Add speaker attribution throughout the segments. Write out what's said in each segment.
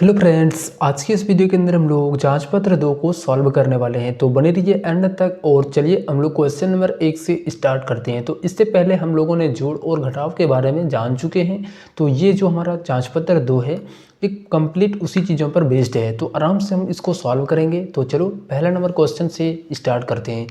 Speaker 1: Hello friends, आज की इस वीडियो के अंदर हम लोग जांच पत्र 2 को सॉल्व करने वाले हैं। तो बने रहिए एंड तक। और चलिए हम लोग क्वेश्चन नंबर 1 से स्टार्ट करते हैं। तो इससे पहले हम लोगों ने जोड़ और घटाव के बारे में जान चुके हैं। तो ये जो हमारा जांच पत्र 2 है ये कंप्लीट उसी चीज़ों पर बेस्ड है। तो आराम से हम इसको सॉल्व करेंगे। तो चलो पहला नंबर क्वेश्चन से स्टार्ट करते हैं।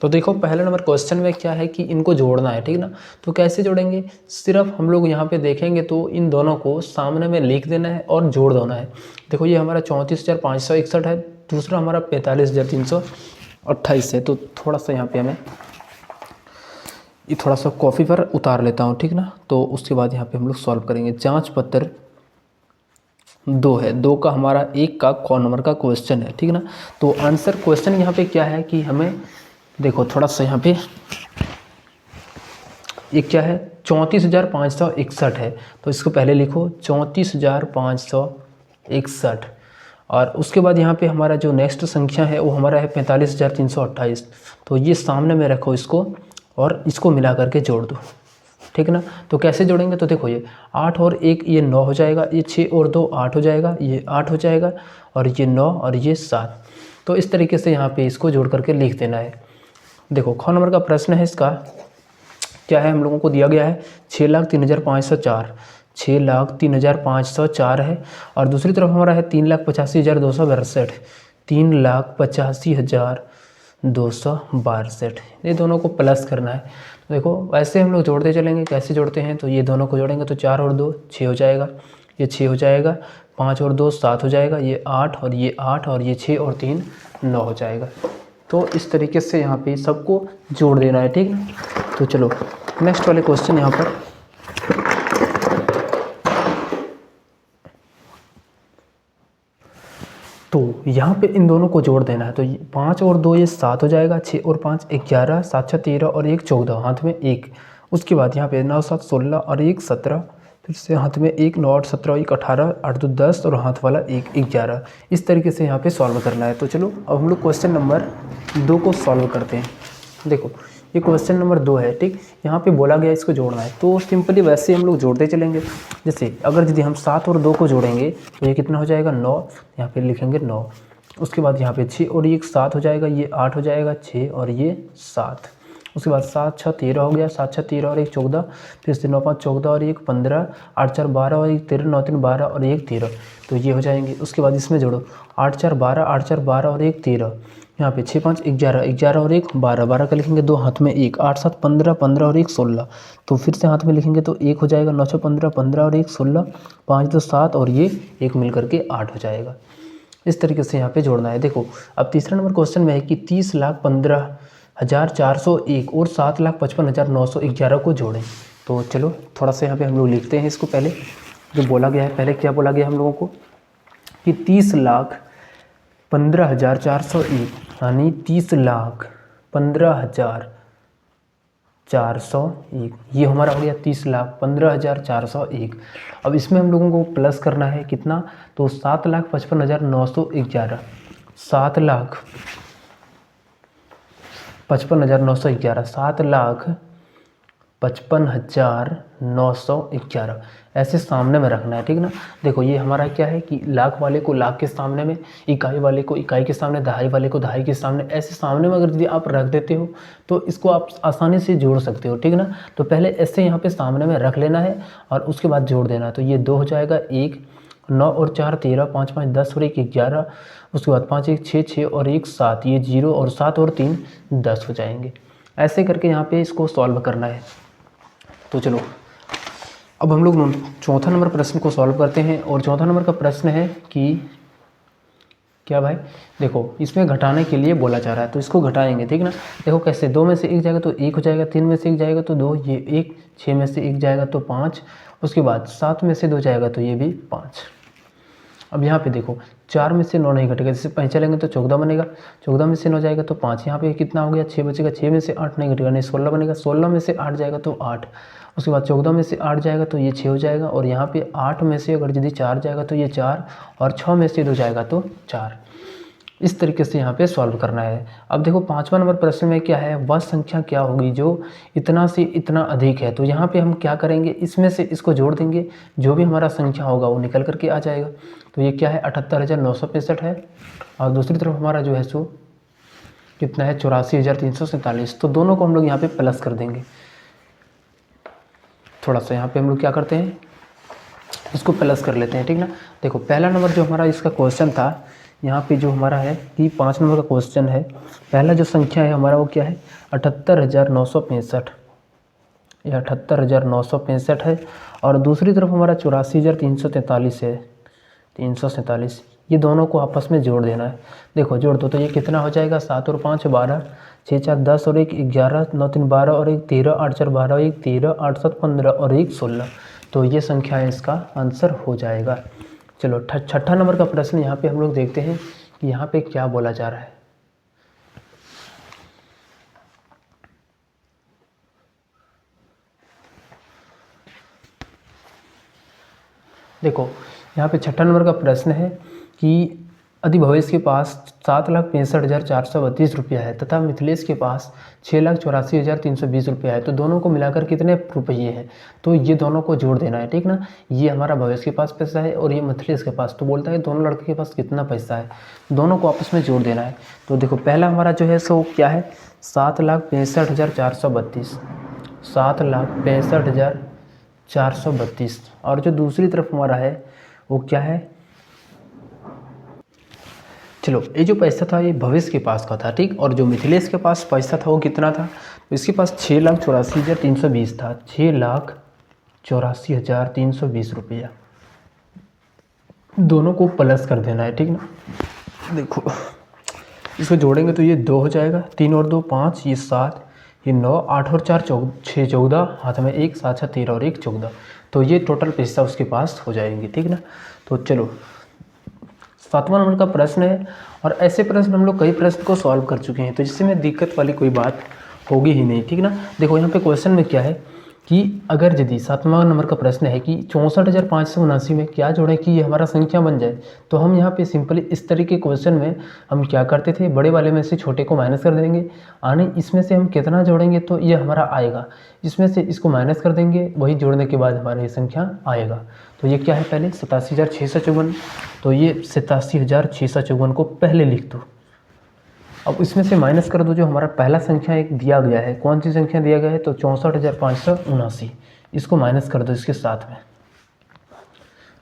Speaker 1: तो देखो पहला नंबर क्वेश्चन में क्या है कि इनको जोड़ना है, ठीक ना। तो कैसे जोड़ेंगे, सिर्फ हम लोग यहाँ पे देखेंगे तो इन दोनों को सामने में लिख देना है और जोड़ देना है। देखो ये हमारा 34,561 है, दूसरा हमारा 45,328 है। तो थोड़ा सा यहाँ पे हमें ये थोड़ा सा कॉपी पर उतार लेता हूँ, ठीक ना। तो उसके बाद यहाँ पे हम लोग सॉल्व करेंगे। जांच पत्र 2 है, 2 का हमारा 1 का क नंबर का क्वेश्चन है, ठीक ना। तो आंसर क्वेश्चन यहाँ पे क्या है कि हमें देखो थोड़ा सा यहाँ पे ये क्या है 34,561 है। तो इसको पहले लिखो 34,561 और उसके बाद यहाँ पे हमारा जो नेक्स्ट संख्या है वो हमारा है 45,328। तो ये सामने में रखो इसको और इसको मिला करके जोड़ दो, ठीक ना। तो कैसे जोड़ेंगे, तो देखो ये 8 और 1 ये 9 हो जाएगा, ये 6 और 2 8 हो जाएगा, ये 8 हो जाएगा और ये 9 और ये 7। तो इस तरीके से यहाँ पे इसको जोड़ करके लिख देना है। देखो ख नंबर का प्रश्न है, इसका क्या है हम लोगों को दिया गया है 6,03,504, 6,03,504 है। और दूसरी तरफ हमारा है 3,85,262, 3,85,262। ये दोनों को प्लस करना है। तो देखो वैसे हम लोग जोड़ते चलेंगे। कैसे जोड़ते हैं, तो ये दोनों को जोड़ेंगे तो 4 और 2 6 हो जाएगा, ये 6 हो जाएगा, 5 और 2 7 हो जाएगा, ये 8 और ये 8 और ये 6 और 3 9 हो जाएगा। तो इस तरीके से यहाँ पे सबको जोड़ देना है, ठीक है। तो चलो नेक्स्ट वाले क्वेश्चन यहाँ पर तो यहाँ पे इन दोनों को जोड़ देना है। तो 5 और 2 ये 7 हो जाएगा, 6 और 5 11, 7 6 13 और 1 14, हाथ में 1। उसके बाद यहाँ पे 9 7 16 और 1 17, फिर से हाथ में 1 9 8 17 1 18 8 2 10 और हाथ वाला 1 11। इस तरीके से यहाँ पे सॉल्व करना है। तो चलो अब हम लोग क्वेश्चन नंबर 2 को सॉल्व करते हैं। देखो ये क्वेश्चन नंबर 2 है, ठीक। यहाँ पे बोला गया इसको जोड़ना है, तो सिंपली वैसे हम लोग जोड़ते चलेंगे। जैसे अगर यदि हम 7 और 2 को जोड़ेंगे तो ये कितना हो जाएगा 9, यहाँ पे लिखेंगे 9। उसके बाद यहाँ पे 6 और 1 7 हो जाएगा, ये 8 हो जाएगा, 6 और ये 7। उसके बाद 7 6 13 हो गया, 7 6 13 और 1 14, फिर से 9 5 14 और 1 15, 8 4 12 और 1 13, 9 3 12 और 1 13। तो ये हो जाएंगे। उसके बाद इसमें जोड़ो 8 4 12, 8 4 12 और 1 13। यहाँ पे 6 5 11, 11 और 1 12, 12 का लिखेंगे 2, हाथ में 1, 8 7 15, 15 और 1 16। तो फिर से हाथ में लिखेंगे तो 1 हो जाएगा, 9 6 15, 15 और 1 16, 5 2 7 और ये 1 मिल करके 8 हो जाएगा। इस तरीके से यहाँ पे जोड़ना है। देखो अब तीसरा नंबर क्वेश्चन में है कि 30,15,401 और 7,55,911 को जोड़ें। तो चलो थोड़ा सा यहाँ पे हम लोग लिखते हैं इसको। पहले जो बोला गया है, पहले क्या बोला गया हम लोगों को कि 30,15,401 यानी 30,15,401, ये हमारा हो गया 30,15,401। अब इसमें हम लोगों को प्लस करना है कितना, तो 7,55,911, 7,55,911, 7,55,911 ऐसे सामने में रखना है, ठीक ना। देखो ये हमारा क्या है कि लाख वाले को लाख के सामने में, इकाई वाले को इकाई के सामने, दहाई वाले को दहाई के सामने, ऐसे सामने में अगर यदि आप रख देते हो तो इसको आप आसानी से जोड़ सकते हो, ठीक ना। तो पहले ऐसे यहाँ पे सामने में रख लेना है और उसके बाद जोड़ देना है। तो ये 2 हो जाएगा, 1 9 और 4 13, 5 5 10 और 1 11। उसके बाद 5 1 6 6 और 1 7, ये 0 और 7 और 3 10 हो जाएंगे। ऐसे करके यहाँ पे इसको सॉल्व करना है। तो चलो अब हम लोग चौथा नंबर प्रश्न को सॉल्व करते हैं। और चौथा नंबर का प्रश्न है कि क्या भाई, देखो इसमें घटाने के लिए बोला जा रहा है, तो इसको घटाएंगे, ठीक ना। देखो कैसे, 2 में से 1 जाएगा तो 1 हो जाएगा, 3 में से 1 जाएगा तो 2, ये 1, 6 में से 1 जाएगा तो 5, उसके बाद 7 में से 2 जाएगा तो ये भी 5। अब यहाँ पे देखो 4 में से 9 नहीं घटेगा, जैसे 5 चलेंगे तो 14 बनेगा, 14 में से 9 जाएगा तो 5, यहाँ पे कितना हो गया 6 बचेगा, 6 में से 8 नहीं घटेगा, नहीं 16 बनेगा, 16 में से 8 जाएगा तो 8। उसके बाद 14 में से 8 जाएगा तो ये 6 हो जाएगा, और यहाँ पे 8 में से अगर यदि 4 जाएगा तो ये 4, और 6 में से 2 जाएगा तो 4। इस तरीके से यहाँ पे सॉल्व करना है। अब देखो 5वां नंबर प्रश्न में क्या है, वह संख्या क्या होगी जो इतना से इतना अधिक है। तो यहाँ पे हम क्या करेंगे, इसमें से इसको जोड़ देंगे, जो भी हमारा संख्या होगा वो निकल करके आ जाएगा। तो ये क्या है 78,965 है, और दूसरी तरफ हमारा जो है सो कितना है 84,347। तो दोनों को हम लोग यहाँ पे प्लस कर देंगे। थोड़ा सा यहाँ पे हम लोग क्या करते हैं, इसको प्लस कर लेते हैं, ठीक ना। देखो पहला नंबर जो हमारा इसका क्वेश्चन था, यहाँ पे जो हमारा है कि 5 नंबर का क्वेश्चन है, पहला जो संख्या है हमारा वो क्या है 78,965, ये 78,965 है, और दूसरी तरफ हमारा 84,343 है, 347। ये दोनों को आपस में जोड़ देना है। देखो जोड़ दो तो ये कितना हो जाएगा, 7 और 5 12, 6 4 10 और 1 11, 9 3 12 और 1 13, 8 4 12, 1 13, 8 7 15 और 1 16। तो ये संख्या है इसका आंसर हो जाएगा। चलो छठा नंबर का प्रश्न यहाँ पे हम लोग देखते हैं कि यहाँ पे क्या बोला जा रहा है। देखो यहाँ पे छठा नंबर का प्रश्न है कि अति भवेश के पास 7,65,432 रुपया है तथा मिथिलेश के पास 6,84,320 रुपया है। तो दोनों को मिलाकर कितने रुपये हैं, तो ये दोनों को जोड़ देना है, ठीक ना। ये हमारा भवेश के पास पैसा है और ये मिथिलेश के पास। तो बोलता है दोनों लड़के के पास कितना पैसा है, दोनों को आपस में जोड़ देना है। तो देखो पहला हमारा जो है सो क्या है 7,65,432, 7,65,432, और जो दूसरी तरफ हमारा है वो क्या है, चलो ये जो पैसा था ये भवेश के पास का था, ठीक। और जो मिथिलेश के पास पैसा था वो कितना था, तो इसके पास 6,84,320 था, 6,84,320 रुपया। दोनों को प्लस कर देना है, ठीक ना। देखो इसको जोड़ेंगे तो ये 2 हो जाएगा, 3 और 2 5, ये 7, ये 9, 8 और 4 6 14, हाथ में 1 7 6 13 और 1 14। तो ये टोटल पैसा उसके पास हो जाएंगे, ठीक ना। तो चलो 7वां नंबर का प्रश्न है, और ऐसे प्रश्न हम लोग कई प्रश्न को सॉल्व कर चुके हैं, तो जिसमें दिक्कत वाली कोई बात होगी ही नहीं, ठीक ना। देखो यहाँ पे क्वेश्चन में क्या है कि अगर यदि 7वां नंबर का प्रश्न है कि 64,579 में क्या जोड़ें कि ये हमारा संख्या बन जाए। तो हम यहाँ पे सिंपली इस तरीके के क्वेश्चन में हम क्या करते थे, बड़े वाले में से छोटे को माइनस कर देंगे, आने इसमें से हम कितना जोड़ेंगे तो ये हमारा आएगा, इसमें से इसको माइनस कर देंगे, वही जोड़ने के बाद हमारा ये संख्या आएगा। तो ये क्या है पहले 87,654, तो ये 87,654 को पहले लिख दो। अब इसमें से माइनस कर दो जो हमारा पहला संख्या एक दिया गया है, कौन सी संख्या दिया गया है, तो 64,579, इसको माइनस कर दो इसके साथ में।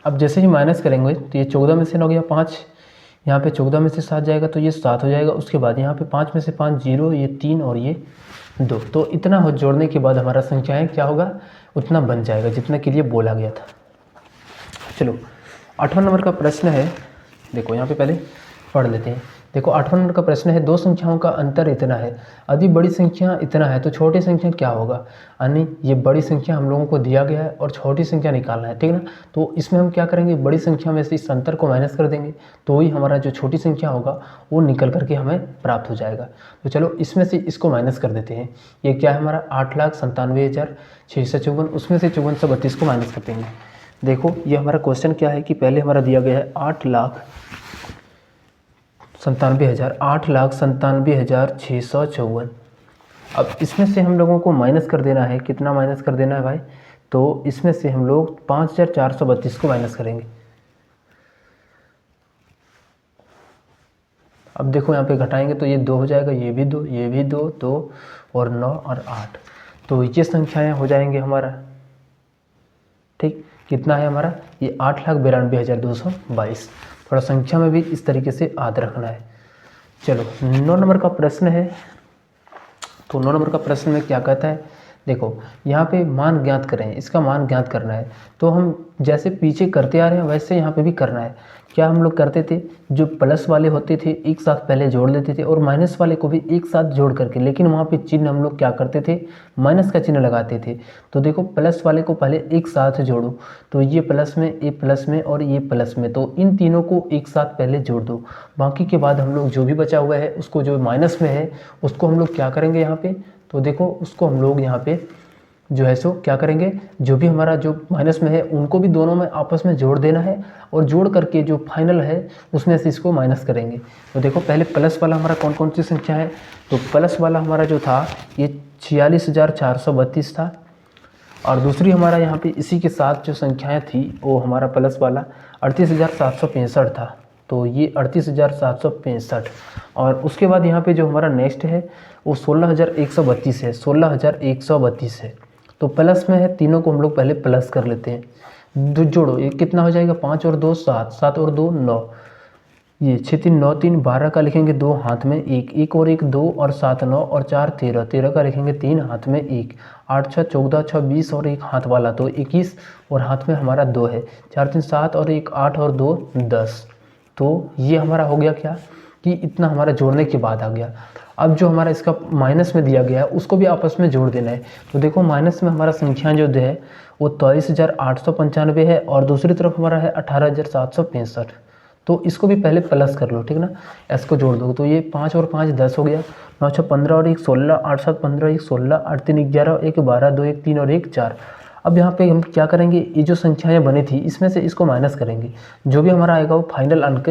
Speaker 1: अब जैसे ही माइनस करेंगे तो ये 14 में से 9 गया 5, यहाँ पे 14 में से 7 जाएगा तो ये 7 हो जाएगा। उसके बाद यहाँ पे 5 में से 5 0, ये 3 और ये 2। तो इतना हो जोड़ने के बाद हमारा संख्याएँ क्या होगा, उतना बन जाएगा जितना के लिए बोला गया था। चलो 8वां नंबर का प्रश्न है, देखो यहाँ पे पहले पढ़ लेते हैं। देखो 8वां नंबर का प्रश्न है, दो संख्याओं का अंतर इतना है, यदि बड़ी संख्या इतना है तो छोटी संख्या क्या होगा। यानी ये बड़ी संख्या हम लोगों को दिया गया है और छोटी संख्या निकालना है, ठीक ना। तो इसमें हम क्या करेंगे, बड़ी संख्या में से इस अंतर को माइनस कर देंगे, तो ही हमारा जो छोटी संख्या होगा वो निकल करके हमें प्राप्त हो जाएगा। तो चलो इसमें से इसको माइनस कर देते हैं। ये क्या है हमारा 8,97,654, उसमें से 5432 को माइनस कर देंगे। देखो ये हमारा क्वेश्चन क्या है कि पहले हमारा दिया गया है 8,97,654। अब इसमें से हम लोगों को माइनस कर देना है, कितना माइनस कर देना है भाई, तो इसमें से हम लोग 5,432 को माइनस करेंगे। अब देखो यहाँ पे घटाएंगे तो ये 2 हो जाएगा, ये भी 2, ये भी 2, 2 और 9 और 8। तो ये संख्याएँ हो जाएंगे हमारा, ठीक। कितना है हमारा, ये 8,92,222। थोड़ा संख्या में भी इस तरीके से याद रखना है। चलो 9 नंबर का प्रश्न है, तो 9 नंबर का प्रश्न में क्या कहता है, देखो यहाँ पे मान ज्ञात करें, इसका मान ज्ञात करना है। तो हम जैसे पीछे करते आ रहे हैं वैसे यहाँ पे भी करना है। क्या हम लोग करते थे, जो प्लस वाले होते थे एक साथ पहले जोड़ लेते थे और माइनस वाले को भी एक साथ जोड़ करके, लेकिन वहाँ पे चिन्ह हम लोग क्या करते थे, माइनस का चिन्ह लगाते थे। तो देखो प्लस वाले को पहले एक साथ जोड़ो, तो ये प्लस में और ये प्लस में, तो इन तीनों को एक साथ पहले जोड़ दो। बाकी के बाद हम लोग जो भी बचा हुआ है उसको, जो माइनस में है उसको हम लोग क्या करेंगे यहाँ पे, तो देखो उसको हम लोग यहाँ पे जो है सो क्या करेंगे, जो भी हमारा जो माइनस में है उनको भी दोनों में आपस में जोड़ देना है और जोड़ करके जो फाइनल है उसमें से इसको माइनस करेंगे। तो देखो पहले प्लस वाला हमारा कौन कौन सी संख्या है, तो प्लस वाला हमारा जो था ये 46,432 था, और दूसरी हमारा यहाँ पे इसी के साथ जो संख्याएँ थी वो हमारा प्लस वाला 38,765 था, तो ये 38,765। और उसके बाद यहाँ पे जो हमारा नेक्स्ट है वो 16,132 है, 16,132 है। तो प्लस में है, तीनों को हम लोग पहले प्लस कर लेते हैं। जोड़ो, ये कितना हो जाएगा, 5 और 2 7, 7 और 2 9, ये 6 3 9 3 12 का लिखेंगे 2 हाथ में 1, 1 और 1 2 और 7 9 और 4 13, 13 का लिखेंगे 3 हाथ में 1, 8 6 14 6 20 और 1 हाथ वाला तो 21 और हाथ में हमारा 2 है, 4 3 7 और 1 8 और 2 10। तो ये हमारा हो गया क्या कि इतना हमारा जोड़ने के बाद आ गया। अब जो हमारा इसका माइनस में दिया गया है उसको भी आपस में जोड़ देना है। तो देखो माइनस में हमारा संख्या जो है वो 23,895 है और दूसरी तरफ हमारा है 18,765। तो इसको भी पहले प्लस कर लो, ठीक ना, एस को जोड़ दो। तो ये 5 और 5 10 हो गया, 9 6 15 और 1 16, 8 7 15 1 16, 8 3 11, 1 12, 2 1 3 और 1 4। अब यहाँ पे हम क्या करेंगे, ये जो संख्याएं बनी थी इसमें से इसको माइनस करेंगे, जो भी हमारा आएगा वो फाइनल अंक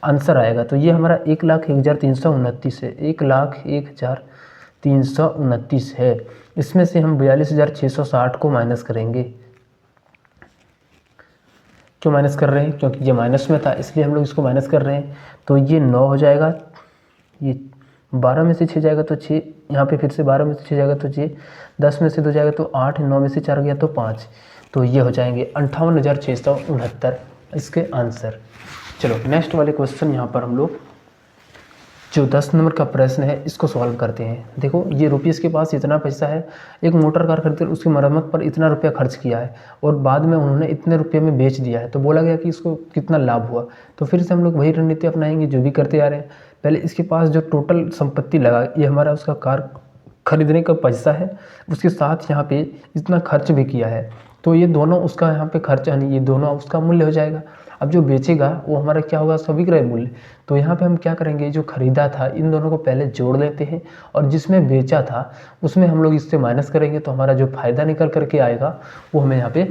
Speaker 1: आंसर आएगा। तो ये हमारा 1,01,329 है, 1,01,329 है। इसमें से हम 42,660 को माइनस करेंगे। क्यों माइनस कर रहे हैं, क्योंकि ये माइनस में था इसलिए हम लोग इसको माइनस कर रहे हैं। तो ये 9 हो जाएगा, ये 12 में से 6 जाएगा तो 6, यहाँ पे फिर से 12 में से 6 जाएगा तो 6, 10 में से 2 जाएगा तो 8, 9 में से 4 गया तो 5। तो ये हो जाएंगे 58,669 इसके आंसर। चलो नेक्स्ट वाले क्वेश्चन यहाँ पर हम लोग जो 10 नंबर का प्रश्न है इसको सॉल्व करते हैं। देखो ये रुपीज़ के पास इतना पैसा है, एक मोटर कार खरीदकर उसकी मरम्मत पर इतना रुपया खर्च किया है और बाद में उन्होंने इतने रुपये में बेच दिया है, तो बोला गया कि इसको कितना लाभ हुआ। तो फिर से हम लोग वही रणनीति अपनाएंगे जो भी करते आ रहे हैं। पहले इसके पास जो टोटल संपत्ति लगा, ये हमारा उसका कार खरीदने का पैसा है, उसके साथ यहाँ पे इतना खर्च भी किया है, तो ये दोनों उसका यहाँ पे खर्चा नहीं, ये दोनों उसका मूल्य हो जाएगा। अब जो बेचेगा वो हमारा क्या होगा, उसका विक्रय मूल्य। तो यहाँ पे हम क्या करेंगे, जो खरीदा था इन दोनों को पहले जोड़ लेते हैं और जिसमें बेचा था उसमें हम लोग इससे माइनस करेंगे, तो हमारा जो फायदा निकल करके आएगा वो हमें यहाँ पे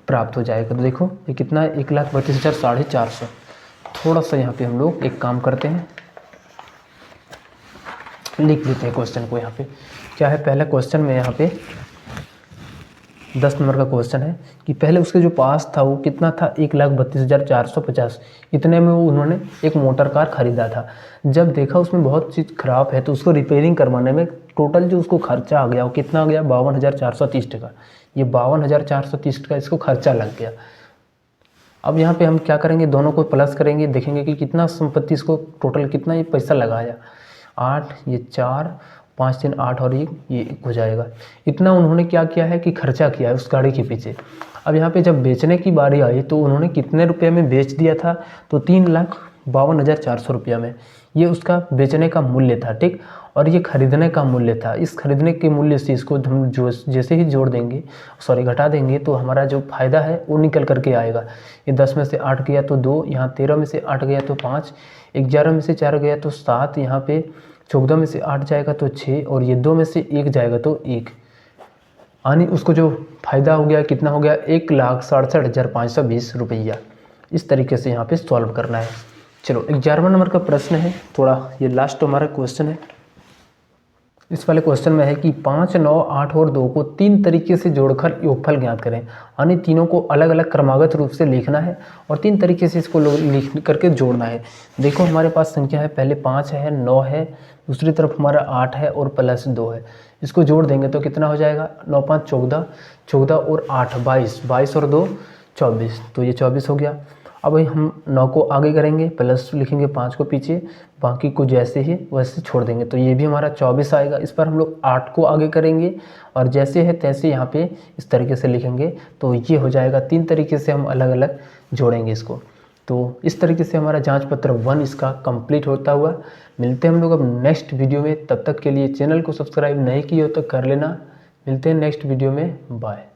Speaker 1: प्राप्त हो जाएगा। तो देखो ये कितना है, 1,32,450। थोड़ा सा यहाँ पे हम लोग एक काम करते हैं, लिख लेते हैं क्वेश्चन को। यहाँ पे क्या है, पहला क्वेश्चन में यहाँ पे 10 नंबर का क्वेश्चन है कि पहले उसके जो पास था वो कितना था, 1,32,450। इतने में वो उन्होंने एक मोटर कार खरीदा था। जब देखा उसमें बहुत चीज़ ख़राब है तो उसको रिपेयरिंग करवाने में टोटल जो उसको खर्चा आ गया वो कितना आ गया, 52,430 का। ये 52,430 का इसको खर्चा लग गया। अब यहाँ पे हम क्या करेंगे, दोनों को प्लस करेंगे, देखेंगे कि कितना संपत्ति इसको टोटल कितना ये पैसा लगाया। 8, ये 4, 5 3 8 और 1, ये 1 हो जाएगा। इतना उन्होंने क्या किया है कि खर्चा किया है उस गाड़ी के पीछे। अब यहाँ पे जब बेचने की बारी आई तो उन्होंने कितने रुपये में बेच दिया था, तो 3,52,400 रुपया में ये उसका बेचने का मूल्य था, ठीक। और ये खरीदने का मूल्य था। इस खरीदने के मूल्य से इसको हम जो जैसे ही जोड़ देंगे, सॉरी घटा देंगे, तो हमारा जो फ़ायदा है वो निकल करके आएगा। ये 10 में से 8 गया तो 2, यहाँ 13 में से 8 गया तो 5, 11 में से 4 गया तो 7, यहाँ पे 14 में से 8 जाएगा तो 6 और ये 2 में से 1 जाएगा तो 1, यानी उसको जो फ़ायदा हो गया कितना हो गया, 1,67,520 रुपया। इस तरीके से यहाँ पे सॉल्व करना है। चलो 11वां नंबर का प्रश्न है, थोड़ा ये लास्ट हमारा क्वेश्चन है। इस वाले क्वेश्चन में है कि 5 9 8 और 2 को 3 तरीके से जोड़कर योगफल ज्ञात करें, यानी तीनों को अलग अलग क्रमागत रूप से लिखना है और 3 तरीके से इसको लिख करके जोड़ना है। देखो हमारे पास संख्या है, पहले 5 है, 9 है, दूसरी तरफ हमारा 8 है और प्लस 2 है। इसको जोड़ देंगे तो कितना हो जाएगा, 9 5 14, 14 और 8 22, 22 और 2 24, तो ये 24 हो गया। अब हम 9 को आगे करेंगे, प्लस लिखेंगे 5 को पीछे, बाकी को जैसे ही वैसे छोड़ देंगे, तो ये भी हमारा 24 आएगा। इस पर हम लोग 8 को आगे करेंगे और जैसे है तैसे यहाँ पे इस तरीके से लिखेंगे, तो ये हो जाएगा। 3 तरीके से हम अलग अलग जोड़ेंगे इसको। तो इस तरीके से हमारा जांच पत्र 1 इसका कंप्लीट होता हुआ। मिलते हैं हम लोग अब नेक्स्ट वीडियो में, तब तक के लिए चैनल को सब्सक्राइब नहीं किए हो तो कर लेना। मिलते हैं नेक्स्ट वीडियो में, बाय।